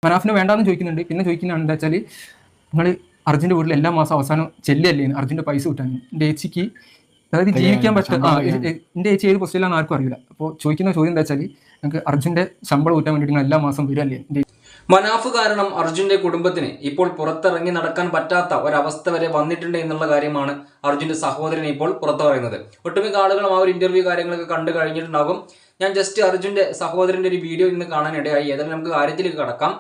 മനാഫിനെ വേണ്ടാന്ന് ചോദിക്കുന്നുണ്ട്. പിന്നെ ചോദിക്കുന്നതാണ് എന്താ വെച്ചാൽ, നിങ്ങൾ അർജുൻ്റെ വീട്ടിൽ എല്ലാ മാസം അവസാനം ചെല്ലല്ലേ അർജുൻ്റെ പൈസ കിട്ടാൻ. എൻ്റെ ഏച്ചിക്ക് അതായത് ജീവിക്കാൻ പറ്റും. എൻ്റെ ഏച്ചി ഏത് പൊസിഷനിലാണെന്ന് ആർക്കും അറിയില്ല. അപ്പോൾ ചോദിക്കുന്ന ചോദ്യം എന്താ വെച്ചാൽ, നിങ്ങൾക്ക് അർജുൻ്റെ ശമ്പളം കൂട്ടാൻ വേണ്ടിയിട്ട് നിങ്ങൾ എല്ലാ മാസം വരല്ലേ. മനാഫ് കാരണം അർജുന്റെ കുടുംബത്തിന് ഇപ്പോൾ പുറത്തിറങ്ങി നടക്കാൻ പറ്റാത്ത ഒരവസ്ഥ വരെ വന്നിട്ടുണ്ട് എന്നുള്ള കാര്യമാണ് അർജുന്റെ സഹോദരൻ ഇപ്പോൾ പുറത്തു പറയുന്നത്. ഒട്ടുമിക്ക ആളുകളും ആ ഒരു ഇന്റർവ്യൂ കാര്യങ്ങളൊക്കെ കണ്ടു കഴിഞ്ഞിട്ടുണ്ടാകും. ഞാൻ ജസ്റ്റ് അർജുന്റെ സഹോദരന്റെ ഒരു വീഡിയോ ഇന്ന് കാണാനിടയായി. ഏതായാലും നമുക്ക് കാര്യത്തിലേക്ക് കടക്കാം.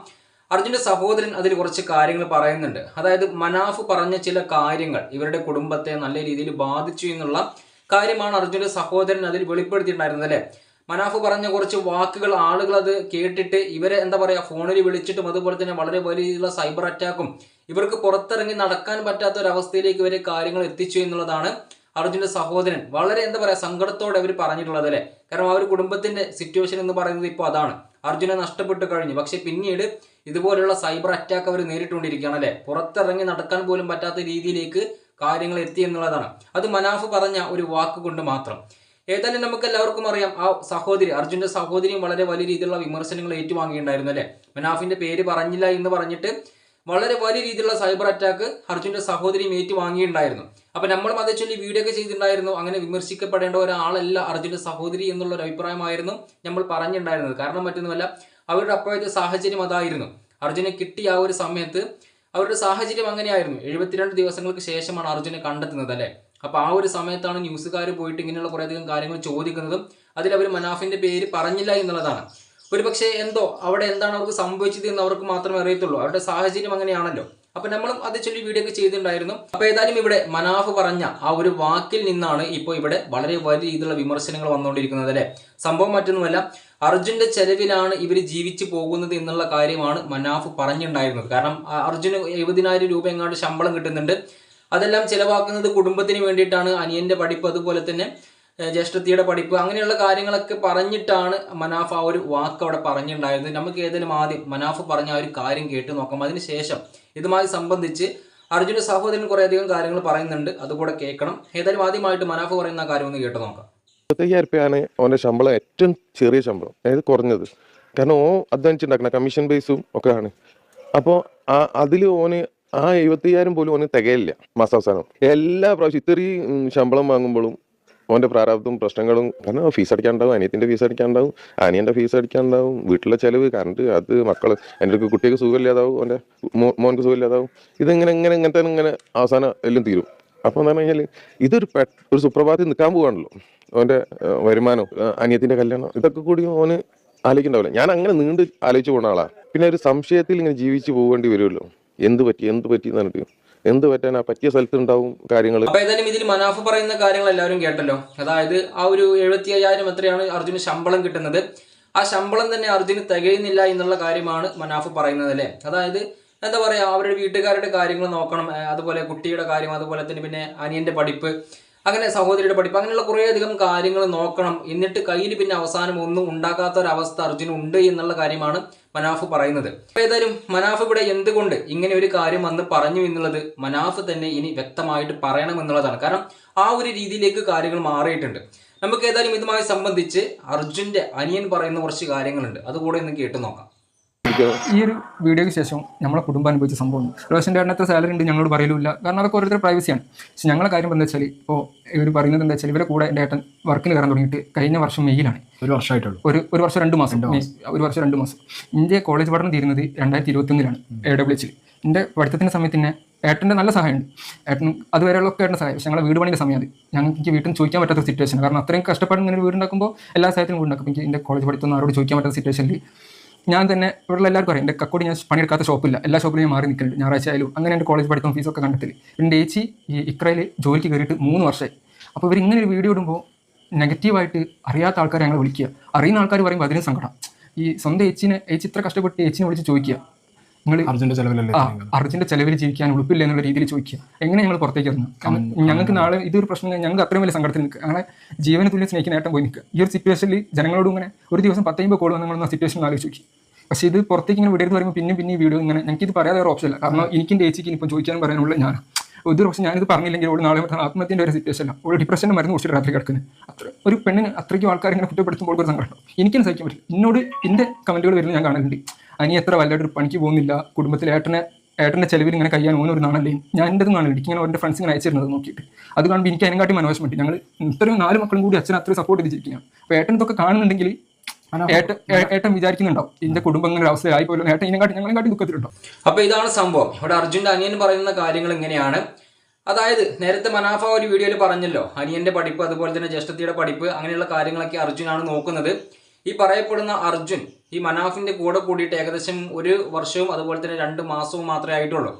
അർജുന്റെ സഹോദരൻ അതിൽ കുറച്ച് കാര്യങ്ങൾ പറയുന്നുണ്ട്. അതായത് മനാഫ് പറഞ്ഞ ചില കാര്യങ്ങൾ ഇവരുടെ കുടുംബത്തെ നല്ല രീതിയിൽ ബാധിച്ചു എന്നുള്ള കാര്യമാണ് അർജുന്റെ സഹോദരൻ അതിൽ വെളിപ്പെടുത്തിയിട്ടുണ്ടായിരുന്നത് അല്ലേ. മനാഫ് പറഞ്ഞ കുറച്ച് വാക്കുകൾ ആളുകൾ അത് കേട്ടിട്ട് ഇവരെ എന്താ പറയുക, ഫോണിൽ വിളിച്ചിട്ടും അതുപോലെ തന്നെ വളരെ വലിയ സൈബർ അറ്റാക്കും ഇവർക്ക് പുറത്തിറങ്ങി നടക്കാൻ പറ്റാത്ത ഒരവസ്ഥയിലേക്ക് ഇവരെ കാര്യങ്ങൾ എത്തിച്ചു എന്നുള്ളതാണ് അർജുന്റെ സഹോദരൻ വളരെ എന്താ പറയുക സങ്കടത്തോടെ അവർ പറഞ്ഞിട്ടുള്ളത് അല്ലേ. കാരണം ആ ഒരു കുടുംബത്തിന്റെ സിറ്റുവേഷൻ എന്ന് പറയുന്നത് ഇപ്പോൾ അതാണ്. അർജുനെ നഷ്ടപ്പെട്ട് കഴിഞ്ഞു. പക്ഷെ പിന്നീട് ഇതുപോലുള്ള സൈബർ അറ്റാക്ക് അവർ നേരിട്ടുകൊണ്ടിരിക്കുകയാണ് അല്ലെ. പുറത്തിറങ്ങി നടക്കാൻ പോലും പറ്റാത്ത രീതിയിലേക്ക് കാര്യങ്ങൾ എത്തി എന്നുള്ളതാണ്. അത് മനാഫ് പറഞ്ഞ ഒരു വാക്ക് കൊണ്ട് മാത്രം. ഏതായാലും നമുക്ക് എല്ലാവർക്കും അറിയാം, ആ സഹോദരി അർജുന്റെ സഹോദരിയും വളരെ വലിയ രീതിയിലുള്ള വിമർശനങ്ങൾ ഏറ്റുവാങ്ങിയിട്ടുണ്ടായിരുന്നു അല്ലെ. മനാഫിന്റെ പേര് പറഞ്ഞില്ല എന്ന് പറഞ്ഞിട്ട് വളരെ വലിയ രീതിയിലുള്ള സൈബർ അറ്റാക്ക് അർജുന്റെ സഹോദരിയും ഏറ്റുവാങ്ങിയിട്ടുണ്ടായിരുന്നു. അപ്പൊ നമ്മളും അതേ ചൊല്ലി വീഡിയോ ഒക്കെ ചെയ്തിട്ടുണ്ടായിരുന്നു. അങ്ങനെ വിമർശിക്കപ്പെടേണ്ട ഒരാളല്ല അർജുന്റെ സഹോദരി എന്നുള്ള ഒരു അഭിപ്രായമായിരുന്നു നമ്മൾ പറഞ്ഞിട്ടുണ്ടായിരുന്നത്. കാരണം മറ്റൊന്നുമല്ല, അവരുടെ അപ്പോഴത്തെ സാഹചര്യം അതായിരുന്നു. അർജുനെ കിട്ടിയ ആ ഒരു സമയത്ത് അവരുടെ സാഹചര്യം അങ്ങനെയായിരുന്നു. 72 ദിവസങ്ങൾക്ക് ശേഷമാണ് അർജുനെ കണ്ടെത്തുന്നത് അല്ലെ. അപ്പൊ ആ ഒരു സമയത്താണ് ന്യൂസുകാർ പോയിട്ട് ഇങ്ങനെയുള്ള കുറേയധികം കാര്യങ്ങൾ ചോദിക്കുന്നതും അതിൽ അവർ മനാഫിന്റെ പേര് പറഞ്ഞില്ല എന്നുള്ളതാണ്. ഒരുപക്ഷെ എന്തോ അവിടെ എന്താണ് അവർക്ക് സംഭവിച്ചത് എന്ന് അവർക്ക് മാത്രമേ അറിയത്തുള്ളൂ. അവരുടെ സാഹചര്യം അങ്ങനെയാണല്ലോ. അപ്പൊ നമ്മളും അത് ചൊല്ലി വീഡിയോ ഒക്കെ ചെയ്തിട്ടുണ്ടായിരുന്നു. അപ്പൊ ഏതായാലും ഇവിടെ മനാഫ് പറഞ്ഞ ആ ഒരു വാക്കിൽ നിന്നാണ് ഇപ്പോൾ ഇവിടെ വളരെ വലിയ രീതിയിലുള്ള വിമർശനങ്ങൾ വന്നുകൊണ്ടിരിക്കുന്നത് അല്ലെ. സംഭവം മറ്റൊന്നുമല്ല, അർജുന്റെ ചെലവിലാണ് ഇവർ ജീവിച്ചു പോകുന്നത് എന്നുള്ള കാര്യമാണ് മനാഫ് പറഞ്ഞിട്ടുണ്ടായിരുന്നത്. കാരണം അർജുന് 70,000 രൂപ എങ്ങാണ്ട് ശമ്പളം കിട്ടുന്നുണ്ട്. അതെല്ലാം ചിലവാക്കുന്നത് കുടുംബത്തിന് വേണ്ടിയിട്ടാണ്. അനിയന്റെ പഠിപ്പ്, അതുപോലെ തന്നെ ജ്യേഷ്ഠത്തിയുടെ പഠിപ്പ്, അങ്ങനെയുള്ള കാര്യങ്ങളൊക്കെ പറഞ്ഞിട്ടാണ് മനാഫ് ആ ഒരു വാക്ക് അവിടെ പറഞ്ഞിട്ടുണ്ടായിരുന്നത്. നമുക്ക് ഏതായാലും ആദ്യം മനാഫ് പറഞ്ഞ ആ ഒരു കാര്യം കേട്ട് നോക്കാം. അതിനുശേഷം ഇതുമായി സംബന്ധിച്ച് അർജുന സഹോദരൻ കുറേയധികം കാര്യങ്ങൾ പറയുന്നുണ്ട്, അതുകൂടെ കേൾക്കണം. ഏതായാലും ആദ്യമായിട്ട് മനാഫ് പറയുന്ന കാര്യം ഒന്ന് കേട്ട് നോക്കാം. 25,000 രൂപയാണ് അവൻ്റെ ശമ്പളം, ഏറ്റവും ചെറിയ ശമ്പളം, അതായത് കുറഞ്ഞത്. കാരണം ഓ അധ്വാനിച്ചുണ്ടാക്കുന്ന കമ്മീഷൻ ബേസും ഒക്കെ ആണ്. അപ്പോൾ അതിൽ ഓന് ആ 75,000 പോലും ഓന് തികയില്ല മാസാവസാനം. എല്ലാ പ്രാവശ്യം ഇത്രയും ശമ്പളം വാങ്ങുമ്പോഴും ഓൻ്റെ പ്രാരാബ്ദവും പ്രശ്നങ്ങളും, കാരണം ഫീസ് അടിക്കാനുണ്ടാവും, അനിയത്തിൻ്റെ ഫീസ് അടിക്കാനുണ്ടാവും, അനിയൻ്റെ ഫീസ് അടിക്കാനുണ്ടാവും, വീട്ടിലെ ചിലവ്, കറണ്ട്, അത് മക്കള്, എൻ്റെ കുട്ടിക്ക് സുഖമില്ലാതാവും, ഓൻ്റെ മോനക്ക് സുഖമില്ലാതാവും. ഇങ്ങനെ അവസാനം എല്ലാം തീരും. അപ്പോൾ എന്ന് പറഞ്ഞു കഴിഞ്ഞാൽ ഇതൊരു സുപ്രഭാതത്തിൽ നിൽക്കാൻ പോവാണല്ലോ. ഓൻ്റെ വരുമാനം, അനിയത്തിൻ്റെ കല്യാണം, ഇതൊക്കെ കൂടി ഓന് ആലോചിക്കണ്ടാവില്ല. ഞാൻ അങ്ങനെ നീണ്ട് ആലോചിച്ച് പോകുന്ന ആളാണ്. പിന്നെ ഒരു സംശയത്തിൽ ഇങ്ങനെ ജീവിച്ച് പോകേണ്ടി വരുമല്ലോ. എന്ത് പറ്റി എന്ന് പറഞ്ഞിട്ട് എന്ത് പറ്റാൻ, ആ പറ്റിയ സ്ഥലത്ത് ഉണ്ടാവും കാര്യങ്ങൾ. അപ്പൊ ഏതായാലും ഇതിൽ മനാഫ് പറയുന്ന കാര്യങ്ങൾ എല്ലാവരും കേട്ടല്ലോ. അതായത് ആ ഒരു 75,000 എത്രയാണ് അർജുന് ശമ്പളം കിട്ടുന്നത്, ആ ശമ്പളം തന്നെ അർജുന് തികയുന്നില്ല എന്നുള്ള കാര്യമാണ് മനാഫ് പറയുന്നത് അല്ലേ. അതായത് എന്താ പറയാ, അവരുടെ വീട്ടുകാരുടെ കാര്യങ്ങൾ നോക്കണം, അതുപോലെ കുട്ടിയുടെ കാര്യം, അതുപോലെ തന്നെ പിന്നെ അനിയന്റെ പഠിപ്പ്, അങ്ങനെ സഹോദരിയുടെ പഠിപ്പ്, അങ്ങനെയുള്ള കുറേയധികം കാര്യങ്ങൾ നോക്കണം. എന്നിട്ട് കയ്യിൽ പിന്നെ അവസാനം ഒന്നും ഉണ്ടാക്കാത്ത ഒരവസ്ഥ അർജുന് ഉണ്ട് എന്നുള്ള കാര്യമാണ് മനാഫ് പറയുന്നത്. ഏതായാലും മനാഫ് ഇവിടെ എന്തുകൊണ്ട് ഇങ്ങനെ ഒരു കാര്യം വന്ന് പറഞ്ഞു എന്നുള്ളത് മനാഫ് തന്നെ ഇനി വ്യക്തമായിട്ട് പറയണം എന്നുള്ളതാണ്. കാരണം ആ ഒരു രീതിയിലേക്ക് കാര്യങ്ങൾ മാറിയിട്ടുണ്ട്. നമുക്ക് ഏതായാലും ഇതുമായി സംബന്ധിച്ച് അർജുന്റെ അനിയൻ പറയുന്ന കുറച്ച് കാര്യങ്ങളുണ്ട്, അതുകൂടെ ഒന്ന് കേട്ട് നോക്കാം. ഈ ഒരു വീഡിയോയ്ക്ക് ശേഷം നമ്മളെ കുടുംബം അനുഭവിച്ച സംഭവം, റോഷൻ്റെ എണ്ണത്തെ സാലറി ഉണ്ട് ഞങ്ങളോട് പറയലില്ല. കാരണം അതൊക്കെ ഓരോരുത്തർ പ്രൈവസിയാണ്. പക്ഷെ ഞങ്ങളെ കാര്യം എന്താ വെച്ചാൽ, ഇപ്പോൾ ഇവർ പറയുന്നത് എന്താ വെച്ചാൽ, ഇവരെ കൂടെ എൻ്റെ ഏട്ടൻ വർക്കിന് കയറാൻ തുടങ്ങിയിട്ട് കഴിഞ്ഞ വർഷം മെയ്യിലാണ്. ഒരു വർഷമായിട്ടുള്ളൂ. ഒരു വർഷം 2 മാസം. ഒരു വർഷം 2 മാസം. എൻ്റെ കോളേജ് പഠനം തീരുന്നത് 2021 AWH. എൻ്റെ പഠിത്തത്തിൻ്റെ സമയത്ത് തന്നെ ഏട്ടൻ്റെ നല്ല സഹായമുണ്ട്. ഏട്ടൻ അതുവരെയുള്ള ഒക്കെ ഏട്ടൻ്റെ സഹായം. പക്ഷേ ഞങ്ങളെ വീട് പണിയുടെ സമയം അത് ഞങ്ങൾക്ക് വീട്ടിൽ നിന്ന് ചോദിക്കാൻ പറ്റാത്ത സിറ്റുവേഷൻ. കാരണം അത്രയും കഷ്ടപ്പാടും ഇങ്ങനെ വീടുണ്ടാക്കുമ്പോൾ എല്ലാ സഹായത്തിനും വീടുണ്ടാക്കും. എനിക്ക് എൻ്റെ കോളേജ് പഠിത്തം ആരോട് ചോദിക്കാൻ പറ്റാത്ത സിറ്റുവേഷനിൽ ഞാൻ തന്നെ ഇവിടെയുള്ള എല്ലാവർക്കും അറിയാം, എൻ്റെ കക്കോടി ഞാൻ പണിയെടുക്കാത്ത ഷോപ്പില്ല, എല്ലാ ഷോപ്പിലും ഞാൻ മാറി നിൽക്കുന്നുണ്ട്. ഞായറാഴ്ച ആയാലും അങ്ങനെ എൻ്റെ കോളേജ് പഠിത്തം ഫീസൊക്കെ കണ്ടെത്തി. എൻ്റെ ചേച്ചി ഈ ഇക്രയിൽ ജോലിക്ക് കയറിയിട്ട് 3 വർഷമായി. അപ്പോൾ ഇവർ ഇങ്ങനെ ഒരു വീഡിയോ ഇടുമ്പോൾ നെഗറ്റീവായിട്ട് അറിയാത്ത ആൾക്കാരെ ഞങ്ങൾ വിളിക്കുക, അറിയുന്ന ആൾക്കാർ പറയുമ്പോൾ അതിന് സങ്കടം. ഈ സ്വന്തം ചേച്ചി ഇത്ര കഷ്ടപ്പെട്ട് ചേച്ചിനെ വിളിച്ച് ചോദിക്കുക, നിങ്ങൾ അർജുൻ്റെ ചെലവിൽ ജീവിക്കാൻ ഉളുപ്പില്ല എന്നുള്ള രീതിയിൽ ചോദിക്കുക. എങ്ങനെ ഞങ്ങൾ പുറത്തേക്ക് ഇറങ്ങും? ഞങ്ങൾക്ക് നാളെ ഇതൊരു പ്രശ്നം, ഞങ്ങൾക്ക് അത്രയും വലിയ സങ്കടത്തിൽ നിൽക്കുക, ഞങ്ങളെ ജീവന തുല്യം സ്നേഹിക്കുന്ന ഏട്ടൻ പോയി നിൽക്കുക. ഈ ഒരു സിറ്റുവേഷനിൽ ജനങ്ങളോടും ഇങ്ങനെ ഒരു ദിവസം 10-50 കോൾ വന്ന സിറ്റുവേഷൻ ആലോചിച്ച് നോക്കി. പക്ഷേ ഇത് പുറത്തേക്ക് ഇങ്ങനെ വിടരുത് പറയുമ്പോൾ പിന്നെ ഈ വീഡിയോ ഇങ്ങനെ ഞങ്ങൾക്ക് ഇത് പറയാതെ ഒരു ഓപ്ഷൻ ഇല്ല. കാരണം എനിക്കും ചേച്ചിക്ക് ഇപ്പം ചോദിക്കാനും പറയാനുള്ള ഞാൻ ഒരു പക്ഷേ ഞാനിത് പറഞ്ഞില്ലെങ്കിൽ ഓട് നാളെ ആത്മഹത്യൻ്റെ ഒരു സിറ്റുവേഷനില്ല. ഒരു ഡിപ്രഷൻ്റെ മരുന്ന് കുറിച്ചിട്ട് രാത്രി കിടക്കുന്നത്. ഒരു പെണ്ണിന് അത്രയ്ക്കും ആൾക്കാർ ഇങ്ങനെ കുറ്റപ്പെടുത്തുമ്പോൾ ഒരു സങ്കടം എനിക്കും സഹിക്കാൻ പറ്റില്ല. എന്നോട് എൻ്റെ കമൻറ്റുകൾ വരുന്നത് ഞാൻ കാണലുണ്ട്. അനിയൻ എത്ര വലുതായിട്ട് ഒരു പണിക്ക് പോകുന്നില്ല, കുടുംബത്തിൽ ഏട്ടൻ്റെ ചെലവിൽ ഇങ്ങനെ കഴിയാൻ ഓനൊരു നാണല്ലേ, ഞാൻ എൻ്റെ നാളെ ഇങ്ങനെ അവൻ്റെ ഫ്രണ്ട്സ് ഇങ്ങനെ അയച്ചിരുന്നത് നോക്കിയിട്ട് അത് കാണുമ്പോൾ എനിക്ക് അതിനെക്കാട്ടി മനോഹരമായിട്ട് ഞങ്ങൾ ഇത്രയും 4 മക്കളും കൂടി അച്ഛനെ അത്രയും സപ്പോർട്ട് ചെയ്തിരിക്കുകയാണ്. അപ്പോൾ ഏട്ടൻ ഇതൊക്കെ കാണുന്നുണ്ടെങ്കിൽ ഏട്ടൻ വിചാരിക്കുന്നുണ്ടാവും എൻ്റെ കുടുംബം ഇങ്ങനെ ഒരു അവസ്ഥയായി പോലും ഏട്ടൻ ഇതിനെക്കാട്ടി ഞങ്ങളെക്കാട്ടി ദുഃഖത്തിലുണ്ടാവും. അപ്പോൾ ഇതാണ് സംഭവം. ഇവിടെ അർജുൻ്റെ അനിയൻ പറയുന്ന കാര്യങ്ങൾ ഇങ്ങനെയാണ്. അതായത് നേരത്തെ മനാഫ ഒരു വീഡിയോയിൽ പറഞ്ഞല്ലോ, അനിയന്റെ പഠിപ്പ് അതുപോലെ തന്നെ ജ്യേഷ്ഠത്തിയുടെ പഠിപ്പ് അങ്ങനെയുള്ള കാര്യങ്ങളൊക്കെ അർജുനാണ് നോക്കുന്നത്. ഈ പറയപ്പെടുന്ന അർജുൻ ഈ മനാഫിന്റെ കൂടെ കൂടിയിട്ട് ഏകദേശം 1 വർഷവും അതുപോലെ തന്നെ 2 മാസവും മാത്രമേ ആയിട്ടുള്ളൂ.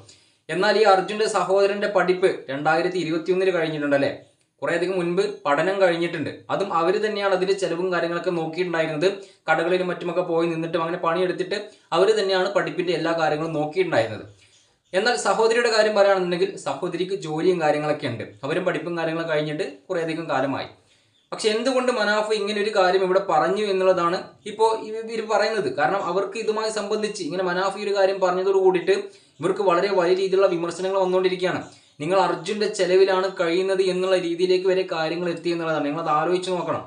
എന്നാൽ ഈ അർജുന്റെ സഹോദരന്റെ പഠിപ്പ് 2021 കഴിഞ്ഞിട്ടുണ്ട് അല്ലേ, കുറേയധികം മുൻപ് പഠനം കഴിഞ്ഞിട്ടുണ്ട്. അതും അവർ തന്നെയാണ് അതിന്റെ ചെലവും കാര്യങ്ങളൊക്കെ നോക്കിയിട്ടുണ്ടായിരുന്നത്. കടകളിലും മറ്റുമൊക്കെ പോയി നിന്നിട്ടും അങ്ങനെ പണിയെടുത്തിട്ട് അവർ തന്നെയാണ് പഠിപ്പിന്റെ എല്ലാ കാര്യങ്ങളും നോക്കിയിട്ടുണ്ടായിരുന്നത്. എന്നാൽ സഹോദരിയുടെ കാര്യം പറയുകയാണെന്നുണ്ടെങ്കിൽ സഹോദരിക്ക് ജോലിയും കാര്യങ്ങളൊക്കെ ഉണ്ട്, അവരും പഠിപ്പും കാര്യങ്ങളും കഴിഞ്ഞിട്ട് കുറേയധികം കാലമായി. പക്ഷെ എന്തുകൊണ്ട് മനാഫ് ഇങ്ങനെ ഒരു കാര്യം ഇവിടെ പറഞ്ഞു എന്നുള്ളതാണ് ഇപ്പോൾ ഇവർ പറയുന്നത്. കാരണം അവർക്ക് ഇതുമായി സംബന്ധിച്ച് ഇങ്ങനെ മനാഫ് ഈ ഒരു കാര്യം പറഞ്ഞതോട് കൂടിയിട്ട് ഇവർക്ക് വളരെ വലിയ രീതിയിലുള്ള വിമർശനങ്ങൾ വന്നുകൊണ്ടിരിക്കുകയാണ്. നിങ്ങൾ അർജുൻ്റെ ചെലവിലാണ് കഴിയുന്നത് എന്നുള്ള രീതിയിലേക്ക് വരെ കാര്യങ്ങൾ എത്തി എന്നുള്ളതാണ്. നിങ്ങളത് ആലോചിച്ച് നോക്കണം.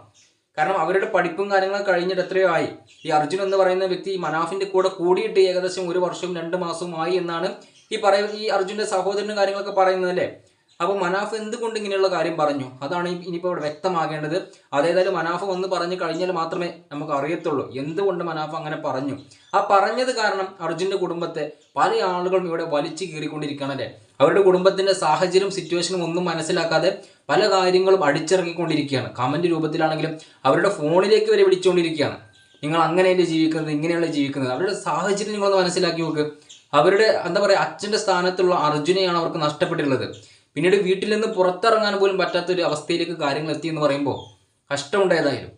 കാരണം അവരുടെ പഠിപ്പും കാര്യങ്ങളും കഴിഞ്ഞിട്ട് എത്രയോ ആയി. ഈ അർജുൻ എന്ന് പറയുന്ന വ്യക്തി മനാഫിന്റെ കൂടെ കൂടിയിട്ട് ഏകദേശം 1 വർഷവും 2 മാസവും ആയി എന്നാണ് ഈ അർജുന്റെ സഹോദരനും കാര്യങ്ങളൊക്കെ പറയുന്നത് അല്ലേ. അപ്പോൾ മനാഫ് എന്തുകൊണ്ട് ഇങ്ങനെയുള്ള കാര്യം പറഞ്ഞു, അതാണ് ഇനിയിപ്പോൾ ഇവിടെ വ്യക്തമാകേണ്ടത്. അതേതായാലും മനാഫ് വന്ന് പറഞ്ഞു കഴിഞ്ഞാൽ മാത്രമേ നമുക്ക് അറിയത്തുള്ളൂ എന്തുകൊണ്ട് മനാഫ് അങ്ങനെ പറഞ്ഞു. ആ പറഞ്ഞത് കാരണം അർജുന്റെ കുടുംബത്തെ പല ആളുകളും ഇവിടെ വലിച്ചു കീറിക്കൊണ്ടിരിക്കുകയാണ് അല്ലേ. അവരുടെ കുടുംബത്തിന്റെ സാഹചര്യം സിറ്റുവേഷനും ഒന്നും മനസ്സിലാക്കാതെ പല കാര്യങ്ങളും അടിച്ചിറക്കിക്കൊണ്ടിരിക്കുകയാണ്. കമന്റ് രൂപത്തിലാണെങ്കിലും അവരുടെ ഫോണിലേക്ക് വരെ വിളിച്ചുകൊണ്ടിരിക്കുകയാണ്. നിങ്ങൾ അങ്ങനെയല്ലേ ജീവിക്കുന്നത്, ഇങ്ങനെയല്ലേ ജീവിക്കുന്നത്. അവരുടെ സാഹചര്യം നിങ്ങളൊന്ന് മനസ്സിലാക്കി നോക്ക്. അവരുടെ എന്താ പറയുക, അച്ഛൻ്റെ സ്ഥാനത്തുള്ള അർജുനെയാണ് അവർക്ക് നഷ്ടപ്പെട്ടിട്ടുള്ളത്. പിന്നീട് വീട്ടിൽ നിന്ന് പുറത്തിറങ്ങാൻ പോലും പറ്റാത്തൊരു അവസ്ഥയിലേക്ക് കാര്യങ്ങൾ എത്തി എന്ന് പറയുമ്പോൾ കഷ്ടമുണ്ടായതായാലും.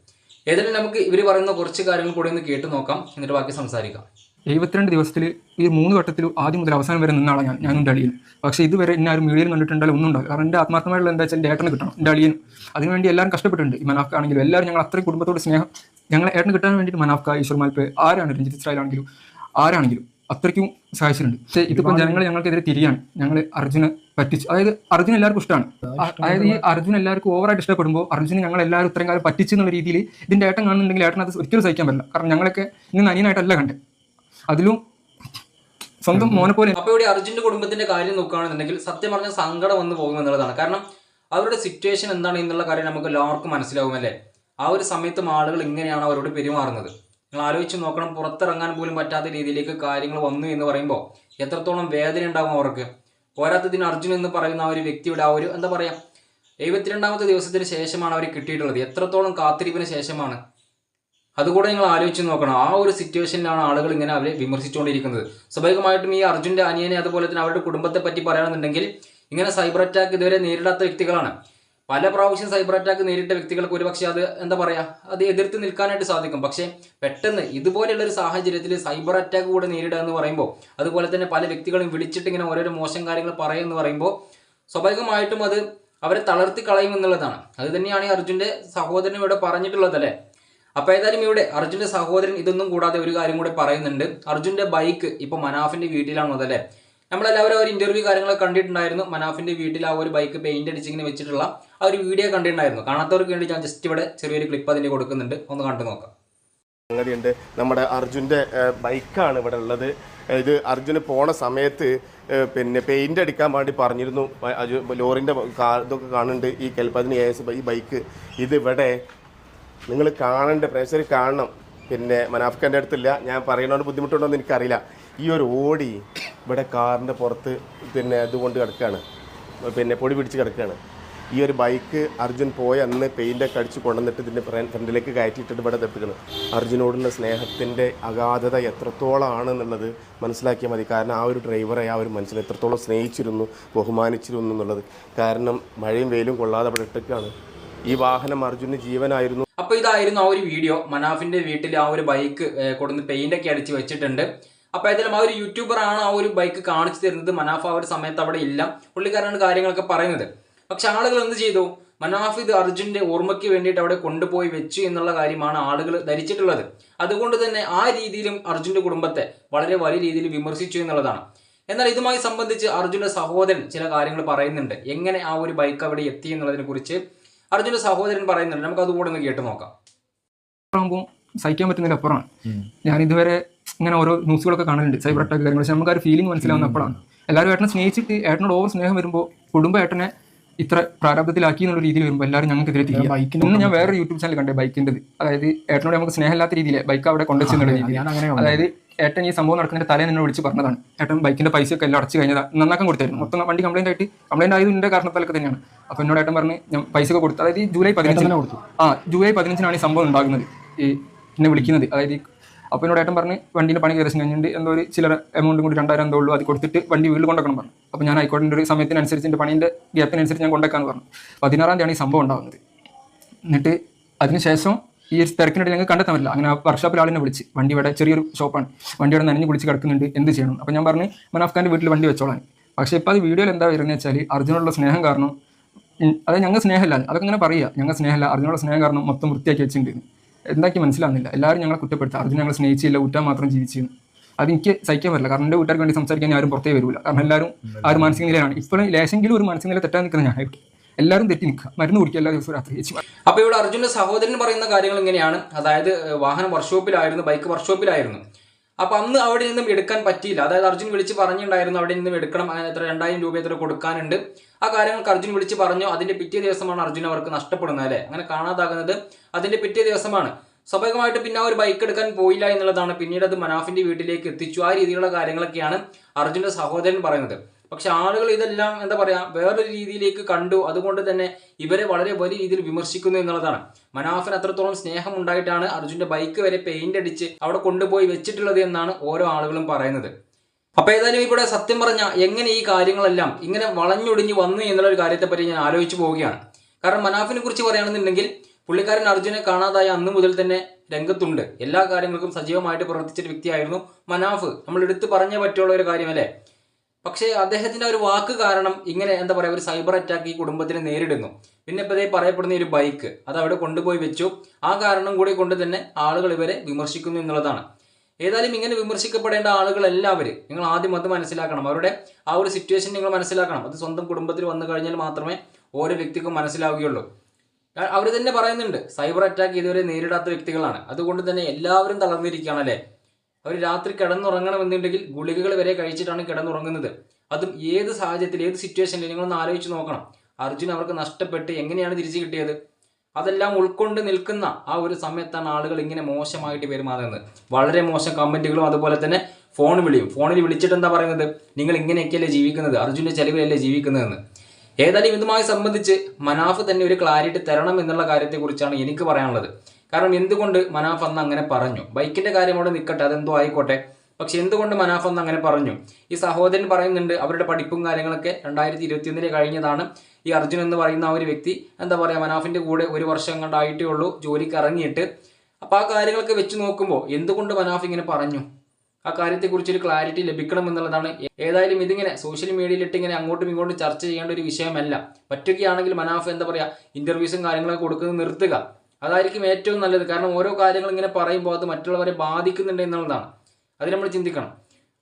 ഏതായാലും നമുക്ക് ഇവർ പറയുന്ന കുറച്ച് കാര്യങ്ങൾ കൂടെ ഒന്ന് കേട്ട് നോക്കാം, എന്നിട്ട് ബാക്കി സംസാരിക്കാം. 72 ദിവസത്തിൽ ഈ 3 ഘട്ടത്തിലും ആദ്യം മുതൽ അവസാനം വരെ നിന്നാളാണ് ഞാനും എൻ്റെ അളിയനും. പക്ഷേ ഇതുവരെ എന്നെ ആരും മീഡിയയിൽ കണ്ടിട്ടുണ്ടാലും ഒന്നും ഉണ്ടാവില്ല. കാരണം എൻ്റെ ആത്മാർത്ഥമായിട്ടുള്ള എന്താ വെച്ചാൽ എൻ്റെ ഏട്ടന് കിട്ടണം, എൻ്റെ അളിയനും. അതിനുവേണ്ടി എല്ലാവരും കഷ്ടപ്പെട്ടിട്ടുണ്ട്. ഈ മനാഫ്ക ആണെങ്കിലും എല്ലാവരും ഞങ്ങൾ അത്രയും കുടുംബത്തോട് സ്നേഹം ഞങ്ങളെ ഏട്ടന് കിട്ടാൻ വേണ്ടിയിട്ട് മനാഫ്ക, ഈശ്വർ മാൽപ്പെ, ആരാണ് രഞ്ജിത്ത് ഇസ്രായേലാണെങ്കിലും ആരാണെങ്കിലും അത്രയ്ക്കും സഹായിച്ചിട്ടുണ്ട്. പക്ഷേ ഇതിപ്പം ജനങ്ങൾ ഞങ്ങൾക്കെതിരെ തിരിയാണ്. ഞങ്ങൾ അർജുനെ പറ്റിച്ച്, അതായത് അർജുൻ എല്ലാവർക്കും ഇഷ്ടമാണ്. അതായത് ഈ അർജുൻ എല്ലാവർക്കും ഓവറായിട്ട് ഇഷ്ടപ്പെടുമ്പോൾ അർജുന് ഞങ്ങൾ എല്ലാവരും ഇത്രയും കാലം പറ്റിച്ചു എന്നുള്ള രീതിയിൽ ഇതിൻ്റെ ഏട്ടൻ കാണുന്നുണ്ടെങ്കിൽ ഏട്ടൻ അത് ഒരിക്കലും സഹിക്കാൻ പറ്റില്ല. കാരണം ഞങ്ങളൊക്കെ ഇന്ന് അനിയനായിട്ടല്ല കണ്ടത്, അതിലും സ്വന്തം മോനെ പോലെ. അപ്പോൾ ഇവിടെ അർജുന്റെ കുടുംബത്തിന്റെ കാര്യം നോക്കുകയാണെന്നുണ്ടെങ്കിൽ സത്യം പറഞ്ഞാൽ സങ്കടം വന്നു പോകും എന്നുള്ളതാണ്. കാരണം അവരുടെ സിറ്റുവേഷൻ എന്താണ് എന്നുള്ള കാര്യം നമുക്ക് എല്ലാവർക്കും മനസ്സിലാവുമല്ലേ. ആ ഒരു സമയത്തും ആളുകൾ ഇങ്ങനെയാണ് അവരോട് പെരുമാറുന്നത്. നിങ്ങൾ ആലോചിച്ച് നോക്കണം. പുറത്തിറങ്ങാൻ പോലും പറ്റാത്ത രീതിയിലേക്ക് കാര്യങ്ങൾ വന്നു എന്ന് പറയുമ്പോൾ എത്രത്തോളം വേദന ഉണ്ടാകും അവർക്ക്. പോരാത്തതിന് അർജുൻ എന്ന് പറയുന്ന ആ ഒരു വ്യക്തിയുടെ ആ ഒരു എന്താ പറയുക 72ാമത്തെ ദിവസത്തിന് ശേഷമാണ് അവർ കിട്ടിയിട്ടുള്ളത്. എത്രത്തോളം കാത്തിരിപ്പിന് ശേഷമാണ്. അതുകൂടെ നിങ്ങൾ ആലോചിച്ച് നോക്കണം. ആ ഒരു സിറ്റുവേഷനിലാണ് ആളുകൾ ഇങ്ങനെ അവരെ വിമർശിച്ചുകൊണ്ടിരിക്കുന്നത്. സ്വാഭാവികമായിട്ടും ഈ അർജുൻ്റെ അനിയനെ അതുപോലെ തന്നെ അവരുടെ കുടുംബത്തെ പറ്റി പറയുകയാണെന്നുണ്ടെങ്കിൽ ഇങ്ങനെ സൈബർ അറ്റാക്ക് ഇതുവരെ നേരിടാത്ത വ്യക്തികളാണ്. പല പ്രാവശ്യം സൈബർ അറ്റാക്ക് നേരിട്ട വ്യക്തികൾക്ക് ഒരുപക്ഷെ അത് എന്താ പറയുക അത് എതിർത്ത് നിൽക്കാനായിട്ട് സാധിക്കും. പക്ഷേ പെട്ടെന്ന് ഇതുപോലെയുള്ളൊരു സാഹചര്യത്തിൽ സൈബർ അറ്റാക്ക് കൂടെ നേരിടുക എന്ന് പറയുമ്പോൾ, അതുപോലെ തന്നെ പല വ്യക്തികളും വിളിച്ചിട്ട് ഇങ്ങനെ ഓരോരോ മോശം കാര്യങ്ങൾ പറയുമെന്ന് പറയുമ്പോൾ സ്വാഭാവികമായിട്ടും അത് അവരെ തളർത്തി കളയും എന്നുള്ളതാണ്. അത് തന്നെയാണ് ഈ അർജുൻ്റെ സഹോദരൻ ഇവിടെ പറഞ്ഞിട്ടുള്ളതല്ലേ. അപ്പോൾ ഏതായാലും ഇവിടെ അർജുൻ്റെ സഹോദരൻ ഇതൊന്നും കൂടാതെ ഒരു കാര്യം കൂടെ പറയുന്നുണ്ട്. അർജുൻ്റെ ബൈക്ക് ഇപ്പോൾ മനാഫിൻ്റെ വീട്ടിലാണുള്ളത് അല്ലേ. നമ്മളെല്ലാവരും ഒരു ഇന്റർവ്യൂ കാര്യങ്ങളൊക്കെ കണ്ടിട്ടുണ്ടായിരുന്നു. മനാഫിന്റെ വീട്ടിൽ ആ ഒരു ബൈക്ക് പെയിന്റ് അടിച്ചിങ്ങനെ വെച്ചിട്ടുള്ള ആ ഒരു വീഡിയോ കണ്ടിട്ടുണ്ടായിരുന്നു. കാണാത്തവർക്ക് വേണ്ടി ഞാൻ ജസ്റ്റ് ഇവിടെ ചെറിയൊരു ക്ലിപ്പ് അതിൻ്റെ കൊടുക്കുന്നുണ്ട്, ഒന്ന് കണ്ടു നോക്കാം. സംഗതിയുണ്ട്. നമ്മുടെ അർജുൻ്റെ ബൈക്കാണ് ഇവിടെ ഉള്ളത്. ഇത് അർജുന് പോണ സമയത്ത് പിന്നെ പെയിന്റ് അടിക്കാൻ വേണ്ടി പറഞ്ഞിരുന്നു. ലോറിൻ്റെ ഇതൊക്കെ കാണുന്നുണ്ട്. ഈ കെൽപ്പതിന് AS ഈ ബൈക്ക് ഇത് ഇവിടെ നിങ്ങൾ കാണേണ്ട പ്രേക്ഷകർ കാണണം. പിന്നെ മനാഫ്ഖൻ്റെ അടുത്തില്ല, ഞാൻ പറയണോണ്ട് ബുദ്ധിമുട്ടുണ്ടോ എന്ന് എനിക്കറിയില്ല. ഈ ഒരു ഓടി ഇവിടെ കാറിൻ്റെ പുറത്ത് പിന്നെ ഇതുകൊണ്ട് കിടക്കുകയാണ്, പിന്നെ പൊടി പിടിച്ച് കിടക്കുകയാണ്. ഈ ഒരു ബൈക്ക് അർജുൻ പോയ അന്ന് പെയിൻ്റൊക്കെ അടിച്ച് കൊണ്ടുവന്നിട്ട് ഇതിൻ്റെ ഫ്രണ്ടിലേക്ക് കയറ്റിയിട്ടിട്ട് ഇവിടെ തെപ്പിക്കണം. അർജുനോടുള്ള സ്നേഹത്തിൻ്റെ അഗാധത എത്രത്തോളമാണെന്നുള്ളത് മനസ്സിലാക്കിയാൽ മതി. കാരണം ആ ഒരു ഡ്രൈവറെ ആ ഒരു മനുഷ്യനെ എത്രത്തോളം സ്നേഹിച്ചിരുന്നു, ബഹുമാനിച്ചിരുന്നു എന്നുള്ളത്. കാരണം മഴയും വെയിലും കൊള്ളാതെ അവിടെ ഇട്ടൊക്കെയാണ്. ഈ വാഹനം അർജുന് ജീവനായിരുന്നു. അപ്പോൾ ഇതായിരുന്നു ആ ഒരു വീഡിയോ. മനാഫിൻ്റെ വീട്ടിൽ ആ ഒരു ബൈക്ക് കൊടുന്ന് പെയിൻ്റൊക്കെ അടിച്ച് വെച്ചിട്ടുണ്ട്. അപ്പോൾ ഏതായാലും ആ ഒരു യൂട്യൂബറാണ് ആ ഒരു ബൈക്ക് കാണിച്ചു തരുന്നത്. മനാഫ് ആ ഒരു സമയത്ത് അവിടെ ഇല്ല, പുള്ളിക്കാരനാണ് കാര്യങ്ങളൊക്കെ പറയുന്നത്. പക്ഷെ ആളുകൾ എന്ത് ചെയ്തു, മനാഫ് ഇത് അർജുൻ്റെ ഓർമ്മയ്ക്ക് വേണ്ടിയിട്ട് അവിടെ കൊണ്ടുപോയി വെച്ചു എന്നുള്ള കാര്യമാണ് ആളുകൾ ധരിച്ചിട്ടുള്ളത്. അതുകൊണ്ട് തന്നെ ആ രീതിയിലും അർജുൻ്റെ കുടുംബത്തെ വളരെ വലിയ രീതിയിൽ വിമർശിച്ചു എന്നുള്ളതാണ്. എന്നാൽ ഇതുമായി സംബന്ധിച്ച് അർജുൻ്റെ സഹോദരൻ ചില കാര്യങ്ങൾ പറയുന്നുണ്ട്. എങ്ങനെ ആ ഒരു ബൈക്ക് അവിടെ എത്തി എന്നുള്ളതിനെ കുറിച്ച് അർജുൻ്റെ സഹോദരൻ പറയുന്നുണ്ട്. നമുക്ക് അതുകൂടെ ഒന്ന് കേട്ട് നോക്കാം. സഹിക്കാൻ പറ്റുന്നതിലപ്പുറമാണ്. ഞാൻ ഇതുവരെ ഇങ്ങനെ ഓരോ ന്യൂസുകളൊക്കെ കാണലുണ്ട്, സൈബർ അറ്റാക്ക് കാര്യങ്ങൾ. പക്ഷെ നമുക്ക് ആ ഒരു ഫീലിംഗ് മനസ്സിലാവുന്ന അപ്പോഴാണ്. എല്ലാവരും ഏട്ടനെ സ്നേഹിച്ചിട്ട് ഏട്ടനോട് ഓവർ സ്നേഹം വരുമ്പോൾ കുടുംബം ഏട്ടനെ ഇത്ര പ്രാരാബ്ധത്തിലാക്കി എന്നുള്ള രീതിയിൽ വരുമ്പോൾ എല്ലാവരും ഞങ്ങൾക്കെതിരെ തിരികെ. ഇന്ന് ഞാൻ വേറെ യൂട്യൂബ് ചാനൽ കണ്ടേ ബൈക്കിൻ്റെ, അതായത് ഏട്ടനോട് നമുക്ക് സ്നേഹമില്ലാത്ത രീതിയിൽ ബൈക്ക് അവിടെ കൊണ്ടുവച്ചെന്നുള്ള രീതിയിൽ. അതായത് ഏട്ടൻ ഈ സംഭവം നടക്കുന്നതിന്റെ തലേ നിന്നെ വിളിച്ച് പറഞ്ഞതാണ്, ഏട്ടൻ ബൈക്കിന്റെ പൈസയൊക്കെ എല്ലാം അടച്ചു കഴിഞ്ഞാൽ നന്നാക്കാൻ കൊടുത്തായിരുന്നു. മൊത്തം വണ്ടി കംപ്ലൈന്റ് ആയതിന്റെ കാരണത്താലൊക്കെ തന്നെയാണ്. അപ്പോൾ എന്നോട് ഏട്ടൻ പറഞ്ഞ് ഞാൻ പൈസ ഒക്കെ കൊടുത്തു. അതായത് ജൂലൈ 15 ഈ സംഭവം ഉണ്ടാകുന്നത്, ഈ എന്നെ വിളിക്കുന്നത്. അതായത് അപ്പോൾ എന്നോട് ഏട്ടൻ പറഞ്ഞ് വണ്ടീൻ്റെ പണി കയറി കഴിഞ്ഞിട്ട് എന്തോ ഒരു ചില എമൗണ്ടും കൂടി 2000 എന്തോ ഉള്ളൂ, അത് കൊടുത്തിട്ട് വണ്ടി വീട്ടിൽ കൊണ്ടുവക്കണം പറഞ്ഞു. അപ്പോൾ ഞാൻ ആയിക്കോട്ടെ ഒരു സമയത്തിനനുസരിച്ച് എൻ്റെ പണീൻ്റെ ഗ്യാപ്പിനനുസരിച്ച് ഞാൻ കൊണ്ടുവെക്കാന്ന് പറഞ്ഞു. 16-ാം തീയതിയാണ് ഈ സംഭവം ഉണ്ടാകുന്നത്. എന്നിട്ട് അതിനുശേഷം ഈ ഒരു തിരക്കിനിടയിൽ ഞങ്ങൾക്ക് കണ്ടെത്താൻ പറ്റില്ല. അങ്ങനെ വർക്ക്ഷോപ്പിൽ ആളിനെ വിളിച്ച്, വണ്ടി ഇവിടെ ചെറിയൊരു ഷോപ്പാണ്, വണ്ടിയുടെ നനഞ്ഞ് കുടിച്ച് കിടക്കുന്നുണ്ട്, എന്ത് ചെയ്യണം? അപ്പോൾ ഞാൻ പറഞ്ഞ് മനാഫ് ഖാൻ്റെ വീട്ടിൽ വണ്ടി വെച്ചോളാൻ. പക്ഷേ ഇപ്പോൾ അത് വീഡിയോയിൽ എന്താ വരുന്നത് വെച്ചാൽ അർജുനുള്ള സ്നേഹം കാരണം, അതായത് ഞങ്ങൾ സ്നേഹമല്ല, അതൊക്കെ ഇങ്ങനെ പറയുക, ഞങ്ങൾ സ്നേഹമല്ല, അർജുനുള്ള സ്നേഹം കാരണം മൊത്തം വൃത്തിയാക്കി വെച്ചിട്ടുണ്ട്. എന്താക്കി മനസ്സിലാവുന്നില്ല. എല്ലാവരും ഞങ്ങളെ കുറ്റപ്പെടുത്തുക, അർജുൻ ഞങ്ങൾ സ്നേഹിച്ചില്ല, ഊറ്റാൻ മാത്രം ജീവിച്ചിരുന്നു. അതെനിക്ക് സഹിക്കാൻ പറ്റില്ല. കാരണം എൻ്റെ വീട്ടുകാർക്ക് വേണ്ടി സംസാരിക്കാൻ ആരും പുറത്തേ വരില്ല. കാരണം എല്ലാവരും ആ ഒരു മാനസിക നിലയാണ്. ഇപ്പോഴും ലേശെങ്കിലും ഒരു മാനസിക നില തെറ്റാൻ നിൽക്കുന്ന ഞാനായിട്ട് എല്ലാവരും തെറ്റി നിൽക്കുക, മരുന്ന് കുടിക്കുക എല്ലാ ദിവസവും രാത്രി. അപ്പോൾ ഇവിടെ അർജുൻ്റെ സഹോദരൻ പറയുന്ന കാര്യങ്ങൾ ഇങ്ങനെയാണ്. അതായത് വാഹനം വർക്ക്ഷോപ്പിലായിരുന്നു, ബൈക്ക് വർക്ക്ഷോപ്പിലായിരുന്നു. അപ്പോൾ അന്ന് അവിടെ നിന്നും എടുക്കാൻ പറ്റിയില്ല. അതായത് അർജുൻ വിളിച്ച് പറഞ്ഞിട്ടുണ്ടായിരുന്നു അവിടെ നിന്നും എടുക്കണം, അങ്ങനെ എത്ര 2000 രൂപ എത്ര കൊടുക്കാനുണ്ട്. ആ കാര്യങ്ങൾക്ക് അർജുൻ വിളിച്ച് പറഞ്ഞു. അതിൻ്റെ പിറ്റേ ദിവസമാണ് അർജുൻ അവർക്ക് നഷ്ടപ്പെടുന്നത്, അല്ലേ? അങ്ങനെ കാണാതാകുന്നത് അതിൻ്റെ പിറ്റേ ദിവസമാണ്. സ്വാഭാവികമായിട്ട് പിന്നെ ആ ഒരു ബൈക്ക് എടുക്കാൻ പോയില്ല എന്നുള്ളതാണ്. പിന്നീട് അത് മനാഫിന്റെ വീട്ടിലേക്ക് എത്തിച്ചു. ആ രീതിയിലുള്ള കാര്യങ്ങളൊക്കെയാണ് അർജുൻ്റെ സഹോദരൻ പറയുന്നത്. പക്ഷെ ആളുകൾ ഇതെല്ലാം എന്താ പറയാ വേറൊരു രീതിയിലേക്ക് കണ്ടു. അതുകൊണ്ട് തന്നെ ഇവരെ വളരെ വലിയ രീതിയിൽ വിമർശിക്കുന്നു എന്നുള്ളതാണ്. മനാഫിന് അത്രത്തോളം സ്നേഹം ഉണ്ടായിട്ടാണ് അർജുന്റെ ബൈക്ക് വരെ പെയിന്റ് അടിച്ച് അവിടെ കൊണ്ടുപോയി വെച്ചിട്ടുള്ളത് എന്നാണ് ഓരോ ആളുകളും പറയുന്നത്. അപ്പൊ ഏതായാലും ഇവിടെ സത്യം പറഞ്ഞ എങ്ങനെ ഈ കാര്യങ്ങളെല്ലാം ഇങ്ങനെ വളഞ്ഞൊടിഞ്ഞ് വന്നു എന്നുള്ള ഒരു കാര്യത്തെപ്പറ്റി ഞാൻ ആലോചിച്ചു പോവുകയാണ്. കാരണം മനാഫിനെ കുറിച്ച് പറയുകയാണെന്നുണ്ടെങ്കിൽ പുള്ളിക്കാരൻ അർജുനെ കാണാതായ അന്ന് മുതൽ തന്നെ രംഗത്തുണ്ട്. എല്ലാ കാര്യങ്ങൾക്കും സജീവമായിട്ട് പ്രവർത്തിച്ചൊരു വ്യക്തിയായിരുന്നു മനാഫ്. നമ്മൾ എടുത്തു പറഞ്ഞേ പറ്റുള്ള ഒരു കാര്യമല്ലേ. പക്ഷേ അദ്ദേഹത്തിന്റെ ഒരു വാക്ക് കാരണം ഇങ്ങനെ എന്താ പറയുക ഒരു സൈബർ അറ്റാക്ക് ഈ കുടുംബത്തിനെ നേരിടുന്നു. പിന്നെ ഇപ്പോൾ പറയപ്പെടുന്ന ഒരു ബൈക്ക് അത് അവിടെ കൊണ്ടുപോയി വെച്ചു. ആ കാരണം കൂടി കൊണ്ട് തന്നെ ആളുകൾ ഇവരെ വിമർശിക്കുന്നു എന്നുള്ളതാണ്. ഏതായാലും ഇങ്ങനെ വിമർശിക്കപ്പെടേണ്ട ആളുകൾ എല്ലാവരും നിങ്ങൾ ആദ്യം അത് മനസ്സിലാക്കണം. അവരുടെ ആ ഒരു സിറ്റുവേഷൻ നിങ്ങൾ മനസ്സിലാക്കണം. അത് സ്വന്തം കുടുംബത്തിൽ വന്നു കഴിഞ്ഞാൽ മാത്രമേ ഓരോ വ്യക്തിക്കും മനസ്സിലാവുകയുള്ളൂ. അവർ തന്നെ പറയുന്നുണ്ട് സൈബർ അറ്റാക്ക് ഇതുവരെ നേരിടാത്ത വ്യക്തികളാണ്. അതുകൊണ്ട് തന്നെ എല്ലാവരും തളർന്നിരിക്കുകയാണ്, അല്ലേ? അവർ രാത്രി കിടന്നുറങ്ങണമെന്നുണ്ടെങ്കിൽ ഗുളികകൾ വരെ കഴിച്ചിട്ടാണ് കിടന്നുറങ്ങുന്നത്. അതും ഏത് സാഹചര്യത്തിൽ ഏത് സിറ്റുവേഷനിൽ നിങ്ങളൊന്ന് ആലോചിച്ച് നോക്കണം. അർജുൻ അവർക്ക് നഷ്ടപ്പെട്ട് എങ്ങനെയാണ് തിരിച്ചു കിട്ടിയത്? അതെല്ലാം ഉൾക്കൊണ്ട് നിൽക്കുന്ന ആ ഒരു സമയത്താണ് ആളുകൾ ഇങ്ങനെ മോശമായിട്ട് പെരുമാറുന്നത്. വളരെ മോശം കമന്റുകളും അതുപോലെ തന്നെ ഫോൺ വിളിയും. ഫോണിൽ വിളിച്ചിട്ട് എന്താ പറയുന്നത്, നിങ്ങൾ ഇങ്ങനെയൊക്കെയല്ലേ ജീവിക്കുന്നത്, അർജുൻ്റെ ചെലവിലല്ലേ ജീവിക്കുന്നതെന്ന്. ഏതായാലും ഇതുമായി സംബന്ധിച്ച് മനാഫ് തന്നെ ഒരു ക്ലാരിറ്റി തരണം എന്നുള്ള കാര്യത്തെക്കുറിച്ചാണ് എനിക്ക് പറയാനുള്ളത്. കാരണം എന്തുകൊണ്ട് മനാഫ് അന്ന് അങ്ങനെ പറഞ്ഞു? ബൈക്കിന്റെ കാര്യം അവിടെ നിൽക്കട്ടെ, അതെന്തോ ആയിക്കോട്ടെ. പക്ഷെ എന്തുകൊണ്ട് മനാഫ് അന്ന് അങ്ങനെ പറഞ്ഞു? ഈ സഹോദരൻ പറയുന്നുണ്ട് അവരുടെ പഠിപ്പും കാര്യങ്ങളൊക്കെ 2021 കഴിഞ്ഞതാണ്. ഈ അർജുൻ എന്ന് പറയുന്ന ആ ഒരു വ്യക്തി എന്താ പറയുക മനാഫിന്റെ കൂടെ 1 വർഷം കണ്ടായിട്ടേ ഉള്ളൂ ജോലിക്ക് ഇറങ്ങിയിട്ട്. അപ്പോൾ ആ കാര്യങ്ങളൊക്കെ വെച്ച് നോക്കുമ്പോൾ എന്തുകൊണ്ട് മനാഫ് ഇങ്ങനെ പറഞ്ഞു? ആ കാര്യത്തെക്കുറിച്ചൊരു ക്ലാരിറ്റി ലഭിക്കണം എന്നുള്ളതാണ്. ഏതായാലും ഇതിങ്ങനെ സോഷ്യൽ മീഡിയയിലിട്ട് ഇങ്ങനെ അങ്ങോട്ടും ഇങ്ങോട്ടും ചർച്ച ചെയ്യേണ്ട ഒരു വിഷയമല്ല. പറ്റുകയാണെങ്കിൽ മനാഫ് എന്താ പറയുക ഇന്റർവ്യൂസും കാര്യങ്ങളൊക്കെ കൊടുക്കുന്നത് നിർത്തുക. അതായിരിക്കും ഏറ്റവും നല്ലത്. കാരണം ഓരോ കാര്യങ്ങൾ ഇങ്ങനെ പറയുമ്പോൾ അത് മറ്റുള്ളവരെ ബാധിക്കുന്നുണ്ട് എന്നുള്ളതാണ്. അത് നമ്മൾ ചിന്തിക്കണം.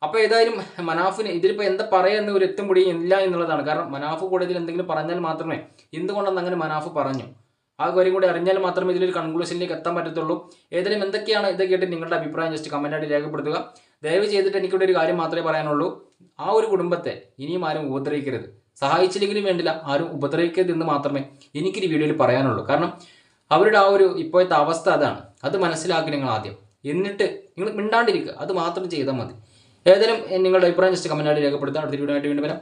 അപ്പോൾ ഏതായാലും മനാഫിന് ഇതിലിപ്പോൾ എന്താ പറയുക ഒരു എത്തും പിടിയും ഇല്ല എന്നുള്ളതാണ്. കാരണം മനാഫ് കൂടെ ഇതിൽ എന്തെങ്കിലും പറഞ്ഞാൽ മാത്രമേ എന്തുകൊണ്ടെന്ന് അങ്ങനെ മനാഫ് പറഞ്ഞു ആ കാര്യം കൂടി അറിഞ്ഞാൽ മാത്രമേ ഇതിലൊരു കൺക്ലൂഷനിലേക്ക് എത്താൻ പറ്റത്തുള്ളൂ. ഏതായാലും എന്തൊക്കെയാണ് ഇത് കേട്ട് നിങ്ങളുടെ അഭിപ്രായം ജസ്റ്റ് കമൻറ്റായിട്ട് രേഖപ്പെടുത്തുക. ദയവ് ചെയ്തിട്ട് എനിക്കിവിടെ ഒരു കാര്യം മാത്രമേ പറയാനുള്ളൂ. ആ ഒരു കുടുംബത്തെ ഇനിയും ആരും ഉപദ്രവിക്കരുത്. സഹായിച്ചില്ലെങ്കിലും വേണ്ടില്ല, ആരും ഉപദ്രവിക്കരുത് എന്ന് മാത്രമേ എനിക്കൊരു വീഡിയോയിൽ പറയാനുള്ളൂ. കാരണം അവരുടെ ആ ഒരു ഇപ്പോഴത്തെ അവസ്ഥ അതാണ്. അത് മനസ്സിലാക്കി നിങ്ങൾ ആദ്യം, എന്നിട്ട് നിങ്ങൾ മിണ്ടാണ്ടിരിക്കുക. അത് മാത്രം ചെയ്താൽ മതി. ഏതായാലും നിങ്ങളുടെ അഭിപ്രായം ജസ്റ്റ് കമൻറ്റായിട്ട് രേഖപ്പെടുത്താം. അടുത്ത വീഡിയോ ആയിട്ട് വീണ്ടും വരാം.